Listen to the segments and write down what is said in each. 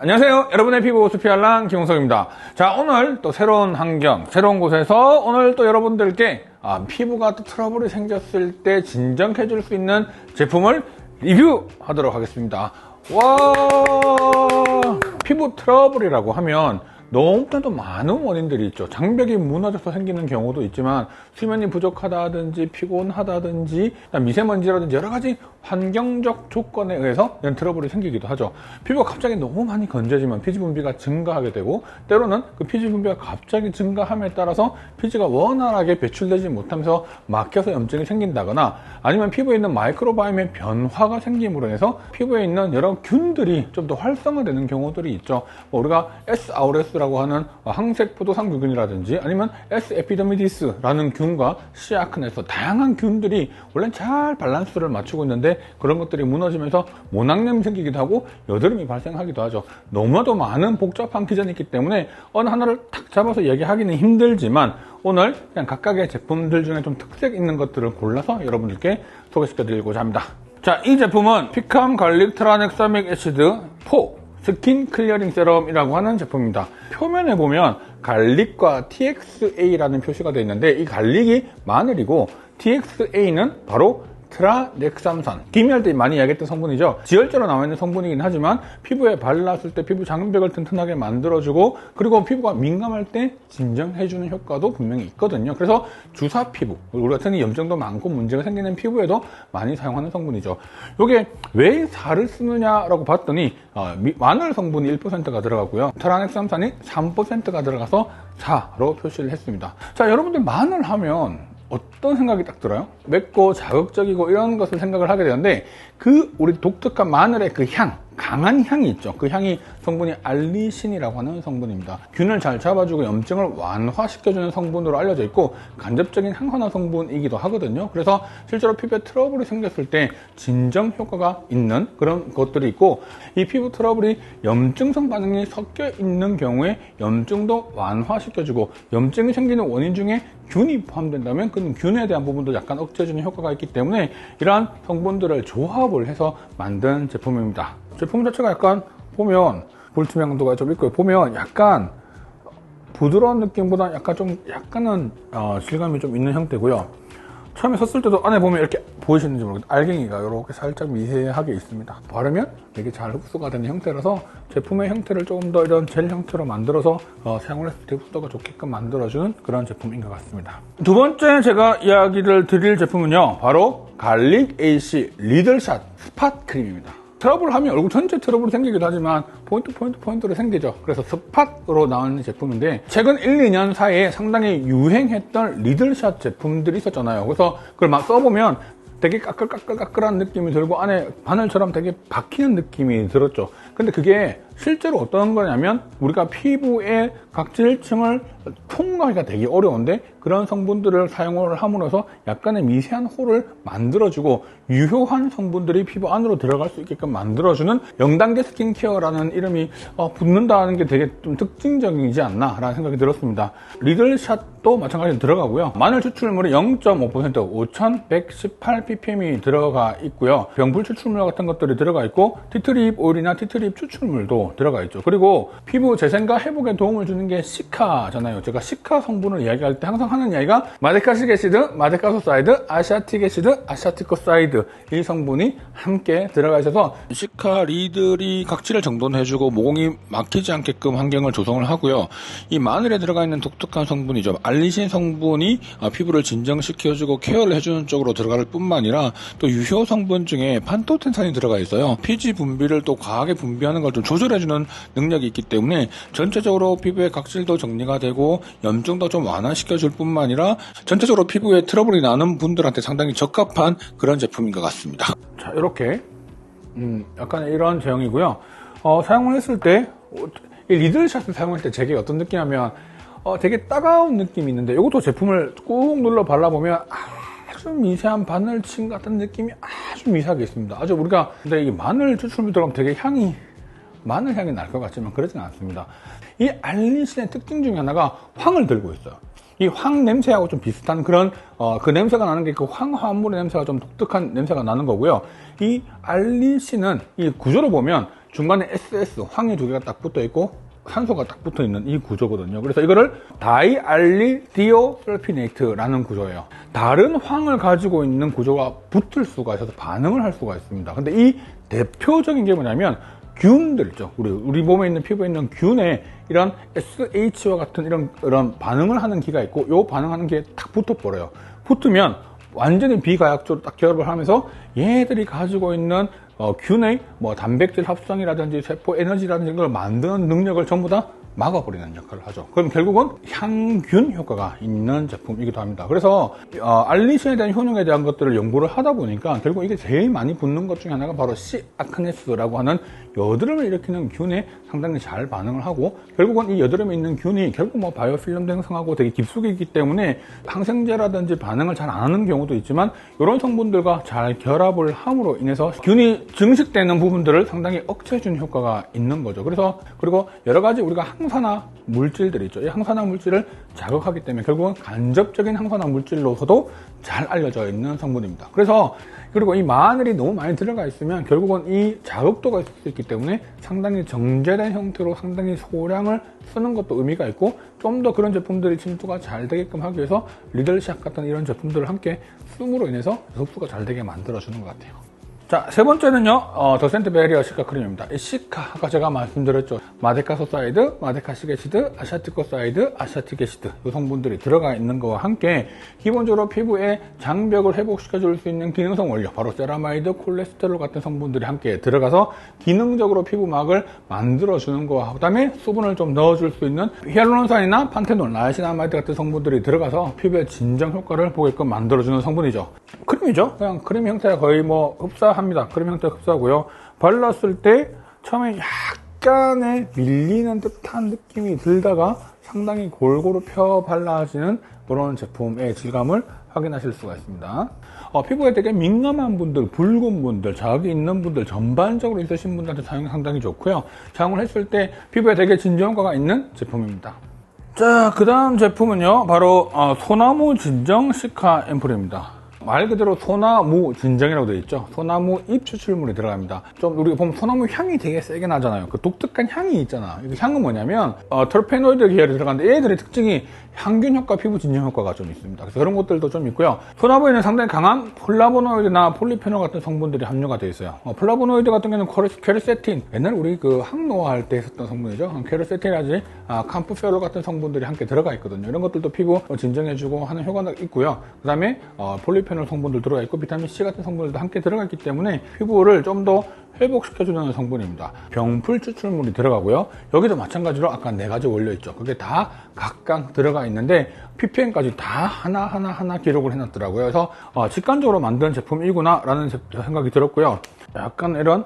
안녕하세요. 여러분의 피부 오스피알랑 김홍석입니다. 자, 오늘 또 새로운 환경, 새로운 곳에서 오늘 또 여러분들께 피부가 또 트러블이 생겼을 때 진정해줄 수 있는 제품을 리뷰하도록 하겠습니다. 와, 피부 트러블이라고 하면 너무나도 많은 원인들이 있죠. 장벽이 무너져서 생기는 경우도 있지만 수면이 부족하다든지 피곤하다든지 미세먼지라든지 여러 가지 환경적 조건에 의해서 이런 트러블이 생기기도 하죠. 피부가 갑자기 너무 많이 건조해지면 피지 분비가 증가하게 되고, 때로는 그 피지 분비가 갑자기 증가함에 따라서 피지가 원활하게 배출되지 못하면서 막혀서 염증이 생긴다거나, 아니면 피부에 있는 마이크로바이옴의 변화가 생김으로 인해서 피부에 있는 여러 균들이 좀 더 활성화되는 경우들이 있죠. 우리가 S아우레스라고 하는 항색 포도상균이라든지 아니면 S 에피더미디스라는 균과 C 아크네스, 다양한 균들이 원래 잘 밸런스를 맞추고 있는데 그런 것들이 무너지면서 모낭염이 생기기도 하고 여드름이 발생하기도 하죠. 너무나도 많은 복잡한 기전이 있기 때문에 어느 하나를 탁 잡아서 얘기하기는 힘들지만, 오늘 그냥 각각의 제품들 중에 좀 특색 있는 것들을 골라서 여러분들께 소개시켜 드리고자 합니다. 자, 이 제품은 피캄 갈릭 트라넥사믹 애시드 4 스킨 클리어링 세럼이라고 하는 제품입니다. 표면에 보면 갈릭과 TXA라는 표시가 되어 있는데, 이 갈릭이 마늘이고 TXA는 바로 트라넥삼산, 기미할 때 많이 이야기했던 성분이죠. 지혈제로 나와 있는 성분이긴 하지만 피부에 발랐을 때 피부 장벽을 튼튼하게 만들어주고, 그리고 피부가 민감할 때 진정해주는 효과도 분명히 있거든요. 그래서 주사 피부, 우리 같은 염증도 많고 문제가 생기는 피부에도 많이 사용하는 성분이죠. 이게 왜 살을 쓰느냐라고 봤더니 마늘 성분이 1%가 들어가고요, 트라넥삼산이 3%가 들어가서 4로 표시를 했습니다. 자, 여러분들 마늘 하면 어떤 생각이 딱 들어요? 맵고 자극적이고 이런 것을 생각을 하게 되는데, 그 우리 독특한 마늘의 그 향, 강한 향이 있죠. 그 향이 성분이 알리신이라고 하는 성분입니다. 균을 잘 잡아주고 염증을 완화시켜주는 성분으로 알려져 있고, 간접적인 항산화 성분이기도 하거든요. 그래서 실제로 피부에 트러블이 생겼을 때 진정 효과가 있는 그런 것들이 있고, 이 피부 트러블이 염증성 반응이 섞여 있는 경우에 염증도 완화시켜주고, 염증이 생기는 원인 중에 균이 포함된다면 그 균에 대한 부분도 약간 억제해주는 효과가 있기 때문에 이러한 성분들을 조합을 해서 만든 제품입니다. 제품 자체가 약간 보면 불투명도가 좀 있고요. 보면 약간 부드러운 느낌보다 약간은 질감이 좀 있는 형태고요. 처음에 썼을 때도 안에 보면 이렇게 보이시는지 모르겠는데 알갱이가 이렇게 살짝 미세하게 있습니다. 바르면 되게 잘 흡수가 되는 형태라서 제품의 형태를 조금 더 이런 젤 형태로 만들어서 사용을 했을 때 흡수도가 좋게끔 만들어주는 그런 제품인 것 같습니다. 두 번째 제가 이야기를 드릴 제품은요, 바로 갈릭 AC 리들샷 스팟 크림입니다. 트러블 하면 얼굴 전체 트러블이 생기기도 하지만 포인트로 생기죠. 그래서 스팟으로 나오는 제품인데, 최근 1, 2년 사이에 상당히 유행했던 리들샷 제품들이 있었잖아요. 그래서 그걸 막 써보면 되게 까끌까끌한 느낌이 들고 안에 바늘처럼 되게 박히는 느낌이 들었죠. 근데 그게 실제로 어떤 거냐면, 우리가 피부의 각질층을 통과하기가 되게 어려운데 그런 성분들을 사용을 함으로써 약간의 미세한 홀을 만들어주고 유효한 성분들이 피부 안으로 들어갈 수 있게끔 만들어주는 0단계 스킨케어라는 이름이 붙는다는 게 되게 좀 특징적이지 않나 라는 생각이 들었습니다. 리들샷도 마찬가지로 들어가고요. 마늘 추출물이 0.5% 5118ppm이 들어가 있고요. 병풀 추출물 같은 것들이 들어가 있고, 티트리잎 오일이나 티트리잎 추출물도 들어가 있죠. 그리고 피부 재생과 회복에 도움을 주는 게 시카잖아요. 제가 시카 성분을 이야기할 때 항상 하는 이야기가 마데카식 애시드, 마데카소사이드, 아시아틱 애시드, 아시아티코사이드, 이 성분이 함께 들어가 있어서 시카 리들이 각질을 정돈해주고 모공이 막히지 않게끔 환경을 조성을 하고요. 이 마늘에 들어가 있는 독특한 성분이죠. 알리신 성분이 피부를 진정시켜주고 케어를 해주는 쪽으로 들어갈 뿐만 아니라 또 유효 성분 중에 판토텐산이 들어가 있어요. 피지 분비를 또 과하게 분비하는 걸 좀 조절해주는 능력이 있기 때문에 전체적으로 피부의 각질도 정리가 되고 염증도 좀 완화시켜줄 뿐만 아니라 전체적으로 피부에 트러블이 나는 분들한테 상당히 적합한 그런 제품인 것 같습니다. 자, 이렇게 약간 이런 제형이고요. 사용을 했을 때 이 리들샷을 사용할 때 제게 어떤 느낌이냐면 되게 따가운 느낌이 있는데, 이것도 제품을 꾹 눌러 발라보면 아주 미세한 바늘침 같은 느낌이 아주 미세하게 있습니다. 아주 우리가, 근데 이 마늘 추출물 들어가면 되게 마늘 향이 날 것 같지만 그러지는 않습니다. 이 알리신의 특징 중에 하나가 황을 들고 있어요. 이 황 냄새하고 좀 비슷한 그런 그 냄새가 나는 게 그 황화물의 냄새가 좀 독특한 냄새가 나는 거고요. 이 알리신은 이 구조를 보면 중간에 SS, 황이 두 개가 딱 붙어 있고 산소가 딱 붙어 있는 이 구조거든요. 그래서 이거를 다이알릴디오설피네이트라는 구조예요. 다른 황을 가지고 있는 구조가 붙을 수가 있어서 반응을 할 수가 있습니다. 근데 이 대표적인 게 뭐냐면 균들 있죠. 우리 몸에 있는 피부에 있는 균에 이런 SH와 같은 이런 반응을 하는 기가 있고, 요 반응하는 기에 딱 붙어버려요. 붙으면 완전히 비가약적으로 딱 결합을 하면서 얘들이 가지고 있는 균의 뭐 단백질 합성이라든지 세포 에너지라든지 걸 만드는 능력을 전부 다 막아버리는 역할을 하죠. 그럼 결국은 향균 효과가 있는 제품이기도 합니다. 그래서 알리신에 대한 효능에 대한 것들을 연구를 하다 보니까 결국 이게 제일 많이 붙는 것 중에 하나가 바로 C. 아크네스라고 하는 여드름을 일으키는 균에 상당히 잘 반응을 하고, 결국은 이 여드름에 있는 균이 결국 뭐 바이오필름도 형성하고 되게 깊숙이기 때문에 항생제라든지 반응을 잘 안 하는 경우도 있지만, 이런 성분들과 잘 결합을 함으로 인해서 균이 증식되는 부분들을 상당히 억제해주는 효과가 있는 거죠. 그리고 여러 가지 우리가 항산화 물질들이 있죠. 이 항산화 물질을 자극하기 때문에 결국은 간접적인 항산화 물질로서도 잘 알려져 있는 성분입니다. 그리고 이 마늘이 너무 많이 들어가 있으면 결국은 이 자극도가 있을 수 있기 때문에 상당히 정제된 형태로 상당히 소량을 쓰는 것도 의미가 있고, 좀 더 그런 제품들이 침투가 잘 되게끔 하기 위해서 리들샥 같은 이런 제품들을 함께 씀으로 인해서 흡수가 잘 되게 만들어주는 것 같아요. 자, 세 번째는요, 더센트 베리어 시카 크림입니다. 이 시카, 아까 제가 말씀드렸죠. 마데카소사이드, 마데카시게시드, 아샤티코사이드, 아샤티게시드, 이 성분들이 들어가 있는 거와 함께 기본적으로 피부의 장벽을 회복시켜줄 수 있는 기능성 원료, 바로 세라마이드, 콜레스테롤 같은 성분들이 함께 들어가서 기능적으로 피부막을 만들어주는 거와, 그 다음에 수분을 좀 넣어줄 수 있는 히알루론산이나 판테놀, 나이시나마이드 같은 성분들이 들어가서 피부의 진정 효과를 보게끔 만들어주는 성분이죠. 크림이죠. 그냥 크림 형태가 거의 뭐 합니다. 크림 형태 흡사하고요. 발랐을 때 처음에 약간의 밀리는 듯한 느낌이 들다가 상당히 골고루 펴 발라지는 그런 제품의 질감을 확인하실 수가 있습니다. 피부에 되게 민감한 분들, 붉은 분들, 자극이 있는 분들, 전반적으로 있으신 분들한테 사용이 상당히 좋고요. 사용을 했을 때 피부에 되게 진정 효과가 있는 제품입니다. 자, 그 다음 제품은요, 바로 소나무 진정 시카 앰플입니다. 말 그대로 소나무 진정이라고 되어 있죠. 소나무 잎 추출물이 들어갑니다. 좀 우리가 보면 소나무 향이 되게 세게 나잖아요. 그 독특한 향이 있잖아. 이 향은 뭐냐면 터페노이드 계열이 들어가는데 얘들의 특징이 향균 효과, 피부 진정 효과가 좀 있습니다. 그래서 그런 것들도 좀 있고요. 소나무에는 상당히 강한 플라보노이드나 폴리페놀 같은 성분들이 함유가 되어 있어요. 플라보노이드 같은 경우는 퀘르세틴, 옛날 우리 그 항노화 할 때 썼던 성분이죠. 퀘르세틴이라든지 캄프페롤 같은 성분들이 함께 들어가 있거든요. 이런 것들도 피부 진정해주고 하는 효과가 있고요. 그 다음에 폴리페놀 성분들 들어가 있고 비타민C 같은 성분들도 함께 들어가 있기 때문에 피부를 좀 더 회복시켜주는 성분입니다. 병풀 추출물이 들어가고요. 여기도 마찬가지로 아까 4가지 원료 있죠. 그게 다 각각 들어가 있는데 ppm까지 다 하나 기록을 해놨더라고요. 그래서 직관적으로 만든 제품이구나 라는 생각이 들었고요. 약간 이런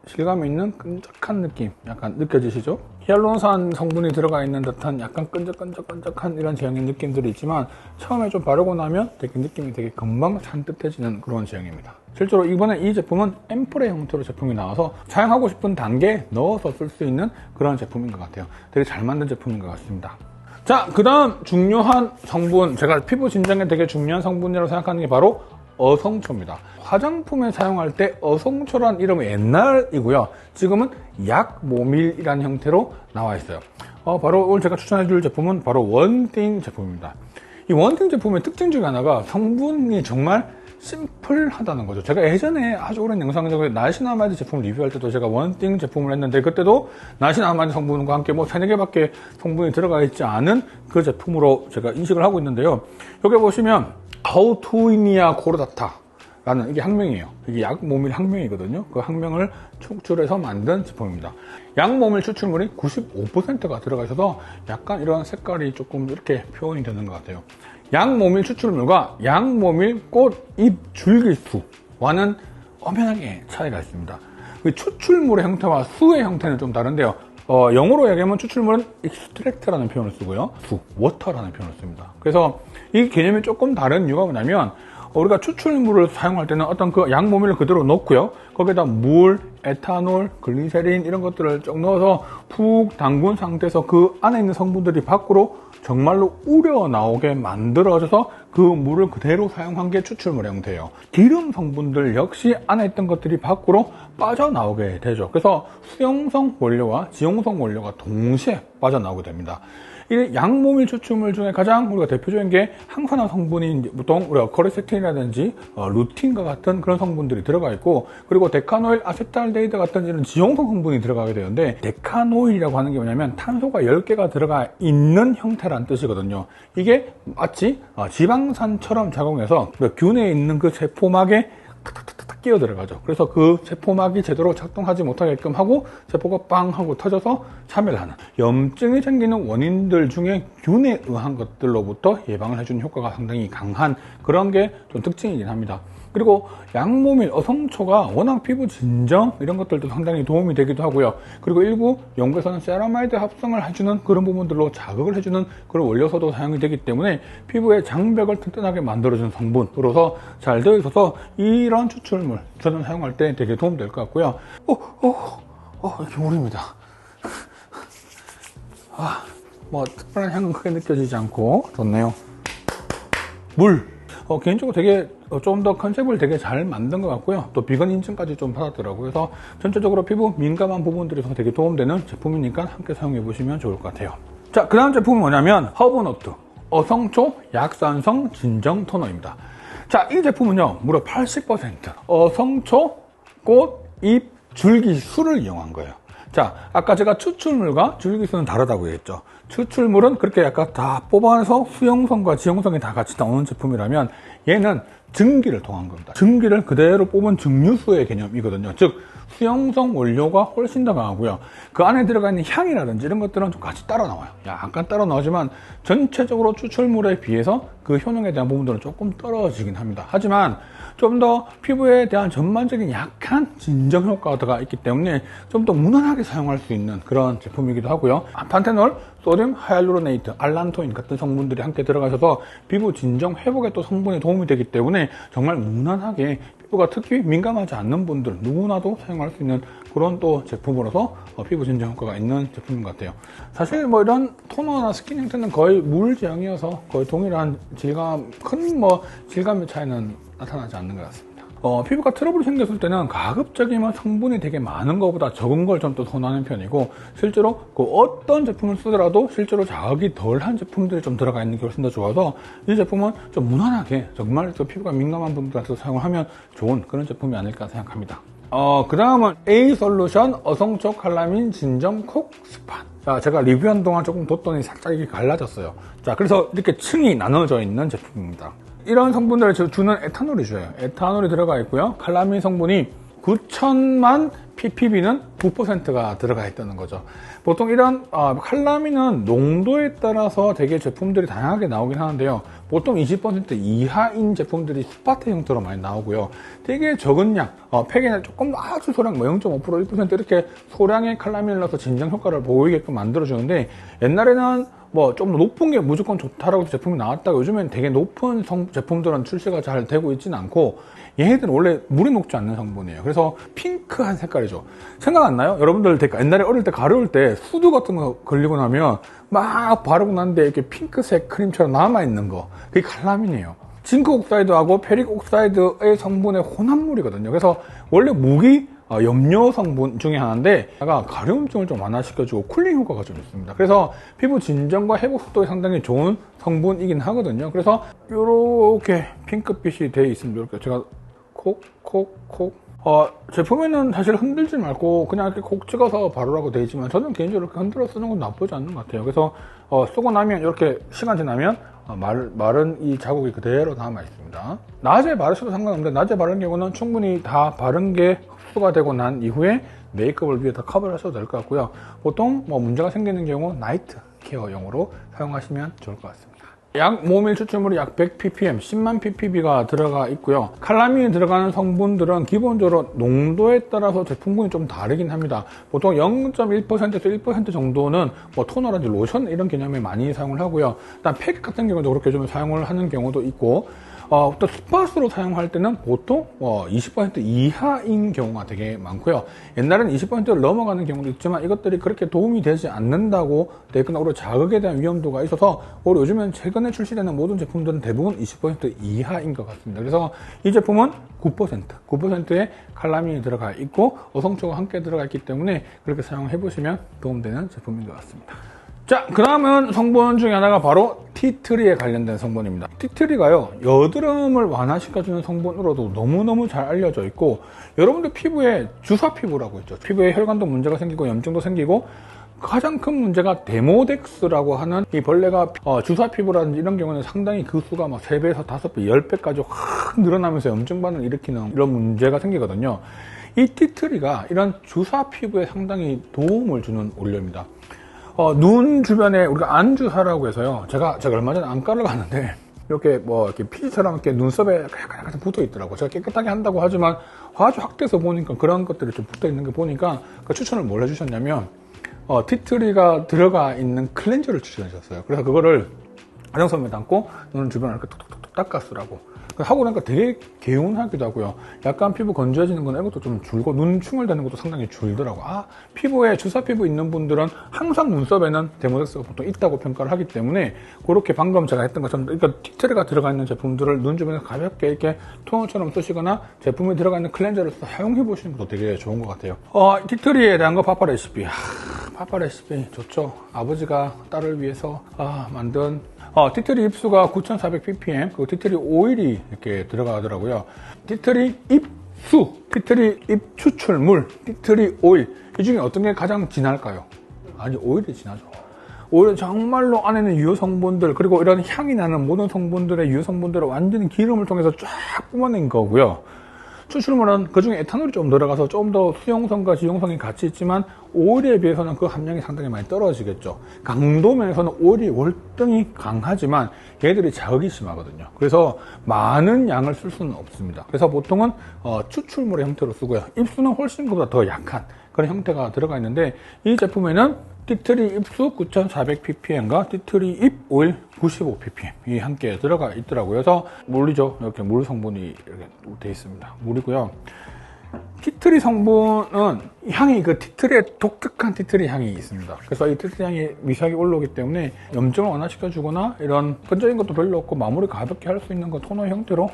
실감이 있는 끈적한 느낌 약간 느껴지시죠? 히알루론산 성분이 들어가 있는 듯한 약간 끈적끈적한 이런 제형의 느낌들이 있지만 처음에 좀 바르고 나면 되게 느낌이 되게 금방 산뜻해지는 그런 제형입니다. 실제로 이번에 이 제품은 앰플의 형태로 제품이 나와서 사용하고 싶은 단계에 넣어서 쓸 수 있는 그런 제품인 것 같아요. 되게 잘 만든 제품인 것 같습니다. 자, 그 다음 중요한 성분, 제가 피부 진정에 되게 중요한 성분이라고 생각하는 게 바로 어성초입니다. 화장품에 사용할 때 어성초란 이름은 옛날이고요. 지금은 약모밀이라는 형태로 나와 있어요. 바로 오늘 제가 추천해 줄 제품은 바로 원띵 제품입니다. 이 원띵 제품의 특징 중에 하나가 성분이 정말 심플하다는 거죠. 제가 예전에 아주 오랜 영상에서 나이시나마이드 제품 리뷰할 때도 제가 원띵 제품을 했는데 그때도 나이시나마이드 성분과 함께 뭐 3-4개밖에 성분이 들어가 있지 않은 그 제품으로 제가 인식을 하고 있는데요. 여기 보시면 하우투이니아 코르다타 라는 이게 학명이에요. 이게 약모밀 학명이거든요. 그 학명을 축출해서 만든 제품입니다. 약모밀 추출물이 95%가 들어가 있어서 약간 이런 색깔이 조금 이렇게 표현이 되는 것 같아요. 약모밀 추출물과 약모밀 꽃잎 줄기수와는 엄연하게 차이가 있습니다. 그 추출물의 형태와 수의 형태는 좀 다른데요. 영어로 얘기하면 추출물은 extract라는 표현을 쓰고요. water라는 표현을 씁니다. 그래서 이 개념이 조금 다른 이유가 뭐냐면 우리가 추출물을 사용할 때는 어떤 그 약모밀을 그대로 넣고요. 거기에다 물, 에탄올, 글리세린 이런 것들을 쭉 넣어서 푹 담근 상태에서 그 안에 있는 성분들이 밖으로 정말로 우려 나오게 만들어져서 그 물을 그대로 사용한 게 추출물의 형태예요. 기름 성분들 역시 안에 있던 것들이 밖으로 빠져나오게 되죠. 그래서 수용성 원료와 지용성 원료가 동시에 빠져나오게 됩니다. 이 양모밀 추출물 중에 가장 우리가 대표적인 게 항산화 성분인 보통 우리가 코레세틴이라든지 루틴과 같은 그런 성분들이 들어가 있고, 그리고 데카노일 아세탈데히드 같은 이런 지용성 성분이 들어가게 되는데, 데카노일이라고 하는 게 뭐냐면 탄소가 10개가 들어가 있는 형태란 뜻이거든요. 이게 마치 지방산처럼 작용해서 균에 있는 그 세포막에 탁탁탁탁 끼어 들어가죠. 그래서 그 세포막이 제대로 작동하지 못하게끔 하고 세포가 빵 하고 터져서 참여를 하는, 염증이 생기는 원인들 중에 균에 의한 것들로부터 예방을 해주는 효과가 상당히 강한 그런 게 좀 특징이긴 합니다. 그리고 양모밀, 어성초가 워낙 피부 진정 이런 것들도 상당히 도움이 되기도 하고요. 그리고 일부 연구에서는 세라마이드 합성을 해주는 그런 부분들로 자극을 해주는 그런 원료소도 사용이 되기 때문에 피부의 장벽을 튼튼하게 만들어주는 성분으로서 잘 되어 있어서 이런 추출물 저는 사용할 때 되게 도움될 것 같고요. 겨울입니다. 뭐 특별한 향은 크게 느껴지지 않고 좋네요. 물. 개인적으로 되게 좀 더 컨셉을 되게 잘 만든 것 같고요. 또 비건 인증까지 좀 받았더라고요. 그래서 전체적으로 피부 민감한 부분들에서 되게 도움되는 제품이니까 함께 사용해 보시면 좋을 것 같아요. 자, 그 다음 제품은 뭐냐면 허브노트 어성초 약산성 진정 토너입니다. 자, 이 제품은요 무려 80% 어성초, 꽃, 잎, 줄기수를 이용한 거예요. 자, 아까 제가 추출물과 줄기수는 다르다고 했죠. 추출물은 그렇게 약간 다 뽑아내서 수용성과 지용성이 다 같이 나오는 제품이라면 얘는 증기를 통한 겁니다. 증기를 그대로 뽑은 증류수의 개념이거든요. 즉 수용성 원료가 훨씬 더 강하고요. 그 안에 들어가 있는 향이라든지 이런 것들은 좀 같이 따라 나와요. 약간 따라 나오지만 전체적으로 추출물에 비해서 그 효능에 대한 부분들은 조금 떨어지긴 합니다. 하지만 좀 더 피부에 대한 전반적인 약한 진정 효과가 있기 때문에 좀 더 무난하게 사용할 수 있는 그런 제품이기도 하고요. 판테놀, 소듐 하이알루로네이트, 알란토인 같은 성분들이 함께 들어가셔서 피부 진정 회복에 또 성분에 도움이 되기 때문에 정말 무난하게 피부가 특히 민감하지 않는 분들 누구나도 사용할 수 있는 그런 또 제품으로서 피부 진정 효과가 있는 제품인 것 같아요. 사실 뭐 이런 토너나 스킨 형태는 거의 물 제형이어서 거의 동일한 질감, 큰 질감의 차이는 나타나지 않는 것 같습니다. 피부가 트러블이 생겼을 때는 가급적이면 성분이 되게 많은 것보다 적은 걸 좀 더 선호하는 편이고, 실제로 그 어떤 제품을 쓰더라도 실제로 자극이 덜한 제품들이 좀 들어가 있는 게 훨씬 더 좋아서 이 제품은 좀 무난하게 정말 피부가 민감한 분들한테 사용을 하면 좋은 그런 제품이 아닐까 생각합니다. 그 다음은 A-솔루션 어성초 칼라민 진정 콕 스팟. 자, 제가 리뷰한 동안 조금 뒀더니 살짝 이게 갈라졌어요. 자, 그래서 이렇게 층이 나눠져 있는 제품입니다. 이런 성분들을 주는 에탄올이 줘요. 에탄올이 들어가 있고요. 칼라민 성분이 9천만 ppb는 9%가 들어가 있다는 거죠. 보통 이런 칼라민은 농도에 따라서 되게 제품들이 다양하게 나오긴 하는데요. 보통 20% 이하인 제품들이 스파트 형태로 많이 나오고요. 되게 적은 양, 팩에 조금 아주 소량 0.5%, 1% 이렇게 소량의 칼라민을 넣어서 진정 효과를 보이게끔 만들어주는데, 옛날에는 좀 더 높은 게 무조건 좋다라고 제품이 나왔다가 요즘엔 되게 높은 제품들은 출시가 잘 되고 있지는 않고, 얘네들은 원래 물이 녹지 않는 성분이에요. 그래서 핑크한 색깔이죠. 생각 안 나요? 여러분들 옛날에 어릴 때 가려울 때 수두 같은 거 걸리고 나면 막 바르고 난데 이렇게 핑크색 크림처럼 남아있는 거, 그게 칼라민이에요. 징크 옥사이드하고 페릭 옥사이드의 성분의 혼합물이거든요. 그래서 원래 무기 염료 성분 중에 하나인데 약간 가려움증을 좀 완화시켜주고 쿨링 효과가 좀 있습니다. 그래서 피부 진정과 회복 속도에 상당히 좋은 성분이긴 하거든요. 그래서 이렇게 핑크빛이 되어 있습니다. 이렇게 제가 콕콕콕 제품에는 사실 흔들지 말고 그냥 이렇게 콕 찍어서 바르라고 되어 있지만 저는 개인적으로 이렇게 흔들어 쓰는 건 나쁘지 않는 것 같아요. 그래서 쓰고 나면 이렇게 시간 지나면 마른 이 자국이 그대로 남아 있습니다. 낮에 바르셔도 상관없는데 낮에 바른 경우는 충분히 다 바른 게 흡수가 되고 난 이후에 메이크업을 위해 다 커버를 하셔도 될 것 같고요. 보통 문제가 생기는 경우 나이트 케어용으로 사용하시면 좋을 것 같습니다. 약 모밀 추출물이 약 100ppm, 10만 ppb가 들어가 있고요. 칼라민이 들어가는 성분들은 기본적으로 농도에 따라서 제품군이 좀 다르긴 합니다. 보통 0.1%에서 1% 정도는 토너라든지 로션 이런 개념에 많이 사용을 하고요. 일단 팩 같은 경우도 그렇게 좀 사용을 하는 경우도 있고, 또 스팟으로 사용할 때는 보통 20% 이하인 경우가 되게 많고요. 옛날에는 20%를 넘어가는 경우도 있지만 이것들이 그렇게 도움이 되지 않는다고 되어 있거나 오히려 자극에 대한 위험도가 있어서 오히려 요즘엔 최근에 출시되는 모든 제품들은 대부분 20% 이하인 것 같습니다. 그래서 이 제품은 9%의 칼라민이 들어가 있고 어성초가 함께 들어가 있기 때문에 그렇게 사용해 보시면 도움되는 제품인 것 같습니다. 자, 그 다음은 성분 중에 하나가 바로 티트리에 관련된 성분입니다. 티트리가요, 여드름을 완화시켜주는 성분으로도 너무너무 잘 알려져 있고, 여러분들 피부에 주사 피부라고 있죠. 피부에 혈관도 문제가 생기고 염증도 생기고, 가장 큰 문제가 데모덱스라고 하는 이 벌레가 주사 피부라든지 이런 경우는 상당히 그 수가 막 3배에서 5배, 10배까지 확 늘어나면서 염증 반응을 일으키는 이런 문제가 생기거든요. 이 티트리가 이런 주사 피부에 상당히 도움을 주는 원료입니다. 눈 주변에 우리가 안주사라고 해서요. 제가 얼마 전에 안과를 갔는데 이렇게 이렇게 피지처럼 이렇게 눈썹에 약간 붙어 있더라고요. 제가 깨끗하게 한다고 하지만 아주 확대해서 보니까 그런 것들이 좀 붙어 있는 거 보니까 그 추천을 뭘 해주셨냐면 티트리가 들어가 있는 클렌저를 추천해 주셨어요. 그래서 그거를 화장솜에 담고 눈 주변을 이렇게 톡톡톡 닦아쓰라고. 하고 나니까 되게 개운하기도 하고요. 약간 피부 건조해지는 건 이것도 좀 줄고 눈 충혈되는 것도 상당히 줄더라고요. 피부에 주사 피부 있는 분들은 항상 눈썹에는 데모덱스가 보통 있다고 평가를 하기 때문에 그렇게 방금 제가 했던 것처럼 그러니까 티트리가 들어가 있는 제품들을 눈 주변에 가볍게 이렇게 토너처럼 쓰시거나 제품에 들어가 있는 클렌저를 사용해 보시는 것도 되게 좋은 것 같아요. 티트리에 대한 거 파파 레시피. 파파 레시피 좋죠. 아버지가 딸을 위해서 만든 티트리 ip수가 9400ppm, 그리고 티트리 오일이 이렇게 들어가더라고요. 티트리 ip수, 티트리 잎 추출물, 티트리 오일. 이 중에 어떤 게 가장 진할까요? 아니, 오일이 진하죠. 오일은 정말로 안에는 유효 성분들, 그리고 이런 향이 나는 모든 성분들의 유효 성분들을 완전히 기름을 통해서 쫙 뿜어낸 거고요. 추출물은 그 중에 에탄올이 좀 들어가서 좀 더 수용성과 지용성이 같이 있지만 오일에 비해서는 그 함량이 상당히 많이 떨어지겠죠. 강도 면에서는 오일이 월등히 강하지만 얘들이 자극이 심하거든요. 그래서 많은 양을 쓸 수는 없습니다. 그래서 보통은 추출물의 형태로 쓰고요. 잎수는 훨씬 그보다 더 약한 그런 형태가 들어가 있는데 이 제품에는 티트리 잎수 9400ppm과 티트리 잎 오일 95ppm 이 함께 들어가 있더라고요. 그래서 물이죠. 이렇게 물 성분이 이렇게 되어 있습니다. 물이고요. 티트리 성분은 향이 그 티트리의 독특한 티트리 향이 있습니다. 그래서 이 티트리 향이 미세하게 올라오기 때문에 염증을 완화시켜주거나 이런 끈적인 것도 별로 없고 마무리 가볍게 할 수 있는 그 토너 형태로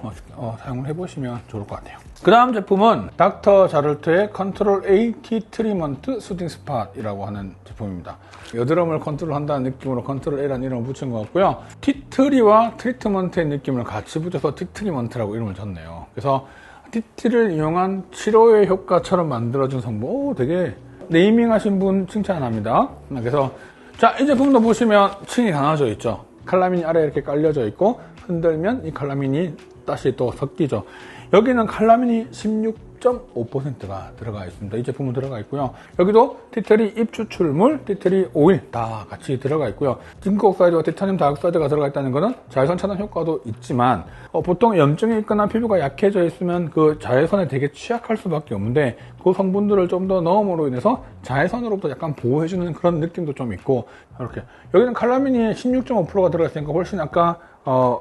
사용을 해보시면 좋을 것 같아요. 그 다음 제품은 닥터 자르트의 컨트롤 A 티 트리먼트 수딩 스팟이라고 하는 제품입니다. 여드름을 컨트롤한다는 느낌으로 컨트롤 A라는 이름을 붙인 것 같고요. 티트리와 트리트먼트의 느낌을 같이 붙여서 티트리먼트라고 이름을 줬네요. 그래서 티트리를 이용한 치료의 효과처럼 만들어준 성분. 되게 네이밍하신 분 칭찬합니다. 그래서 자, 이 제품도 보시면 층이 나눠져 있죠. 칼라민이 아래에 이렇게 깔려져 있고 흔들면 이 칼라민이 다시 또 섞이죠. 여기는 칼라민이 16.5%가 들어가 있습니다. 이 제품은 들어가 있고요. 여기도 티트리 잎 추출물, 티트리 오일 다 같이 들어가 있고요. 징크 옥사이드와 티타늄 다이옥사이드가 들어가 있다는 것은 자외선 차단 효과도 있지만 보통 염증이 있거나 피부가 약해져 있으면 그 자외선에 되게 취약할 수밖에 없는데 그 성분들을 좀 더 넣음으로 인해서 자외선으로부터 약간 보호해주는 그런 느낌도 좀 있고 이렇게 여기는 칼라민이 16.5%가 들어가 있으니까 훨씬 아까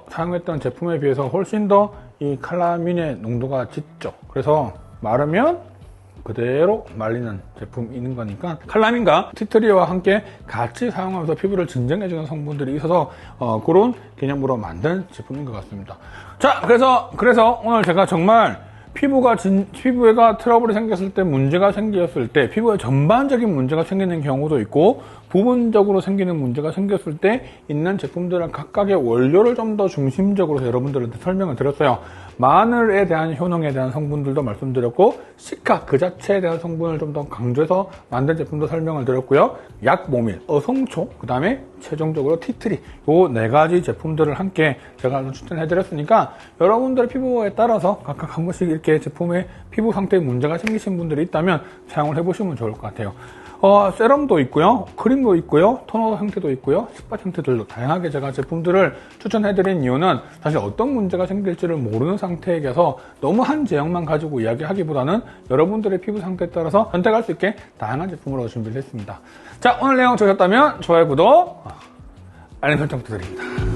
사용했던 제품에 비해서 훨씬 더 이 칼라민의 농도가 짙죠. 그래서 마르면 그대로 말리는 제품이 있는 거니까 칼라민과 티트리와 함께 같이 사용하면서 피부를 진정해주는 성분들이 있어서 그런 개념으로 만든 제품인 것 같습니다. 자, 그래서 오늘 제가 정말 피부에가 트러블이 생겼을 때, 문제가 생겼을 때, 피부에 전반적인 문제가 생기는 경우도 있고 부분적으로 생기는 문제가 생겼을 때 있는 제품들은 각각의 원료를 좀 더 중심적으로 여러분들한테 설명을 드렸어요. 마늘에 대한 효능에 대한 성분들도 말씀드렸고 시카 그 자체에 대한 성분을 좀 더 강조해서 만든 제품도 설명을 드렸고요. 약모밀, 어성초, 그 다음에 최종적으로 티트리 요 4가지 제품들을 함께 제가 추천해 드렸으니까 여러분들의 피부에 따라서 각각 한 번씩 이렇게 제품의 피부 상태에 문제가 생기신 분들이 있다면 사용을 해보시면 좋을 것 같아요. 세럼도 있고요, 크림도 있고요, 토너 형태도 있고요, 스팟 형태들도 다양하게 제가 제품들을 추천해드린 이유는 사실 어떤 문제가 생길지를 모르는 상태에 계서 너무 한 제형만 가지고 이야기하기보다는 여러분들의 피부 상태에 따라서 선택할 수 있게 다양한 제품으로 준비를 했습니다. 자, 오늘 내용 좋으셨다면 좋아요, 구독, 알림 설정 부탁드립니다.